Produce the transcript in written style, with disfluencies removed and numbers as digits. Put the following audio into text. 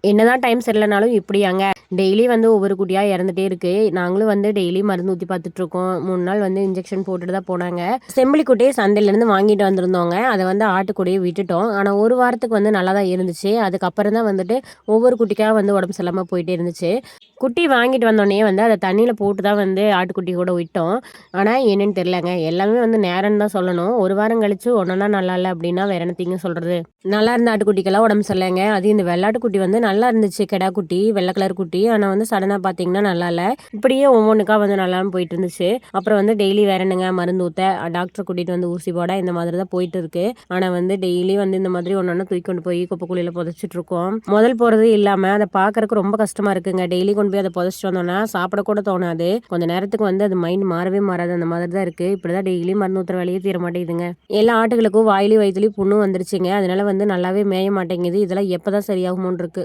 என்னதான் time சரியில்லனாலும் இப்படியாங்க daily வந்து ஒவ்வொரு குட்டியாக இறந்துட்டே இருக்கு. நாங்களும் வந்து டெய்லி மருந்து ஊற்றி பார்த்துட்ருக்கோம். 3 நாள் வந்து இன்ஜெக்ஷன் போட்டுட்டு தான் போனாங்க. செம்பிலி குட்டியை சந்தையிலேருந்து வாங்கிட்டு வந்திருந்தோங்க. அதை வந்து ஆட்டுக்குடியே விட்டுட்டோம். ஆனால் ஒரு வாரத்துக்கு வந்து நல்லா தான் இருந்துச்சு. அதுக்கப்புறம் தான் வந்துட்டு ஒவ்வொரு குட்டிக்காக வந்து உடம்பு சரியில்லாமல் போயிட்டே இருந்துச்சு. குட்டி வாங்கிட்டு வந்தோடனே வந்து அதை தண்ணியில் போட்டு தான் வந்து ஆட்டுக்குட்டி கூட விட்டோம். ஆனால் என்னன்னு தெரிலங்க. எல்லாமே வந்து நேரம்னு தான் சொல்லணும். ஒரு வாரம் கழிச்சு ஒன்றா நல்லா இல்லை அப்படின்னா வேற என்னத்தீங்க சொல்கிறது. நல்லா இருந்த ஆட்டுக்குட்டிக்கெல்லாம் உடம்பு சரியில்லைங்க. அது இந்த வெள்ளாட்டுக்குட்டி வந்து நல்லா இருந்துச்சு. கெடா குட்டி, வெள்ளை கலர் குட்டி. ஆனால் வந்து சடனாக பார்த்தீங்கன்னா நல்லா இல்லை. இப்படியே ஒவ்வொன்றுக்கா வந்து நல்லாம போயிட்டு இருந்துச்சு. அப்புறம் வந்து டெய்லி வேற என்னங்க மருந்து ஊற்ற, டாக்டர் கூட்டிகிட்டு வந்து ஊசி போட இந்த மாதிரி தான் போயிட்டு இருக்கு. ஆனால் வந்து டெய்லி வந்து இந்த மாதிரி ஒன்று தூக்கி கொண்டு போய் குப்பைக்குழியில் புதைச்சிட்டு இருக்கோம். முதல் போகிறது இல்லாமல் அதை பார்க்கறக்கு ரொம்ப கஷ்டமா இருக்குங்க. டெய்லி கொண்டு போய் அதை புதைச்சிட்டு வந்தோம்னா சாப்பிட கூட தோணாது. கொஞ்ச நேரத்துக்கு வந்து அது மைண்ட் மாறவே மாறாது. அந்த மாதிரி தான் இருக்கு. இப்படிதான் டெய்லி மருந்து ஊற்றுற வேலையே தீர மாட்டேங்குதுங்க. எல்லா ஆட்டுகளுக்கும் வாயிலையும் வயிற்றுலையும் புண்ணும் வந்துருச்சுங்க. அதனால வந்து நல்லாவே மேய மாட்டேங்குது. இதெல்லாம் எப்பதான் சரியாகுமோன்னு இருக்கு.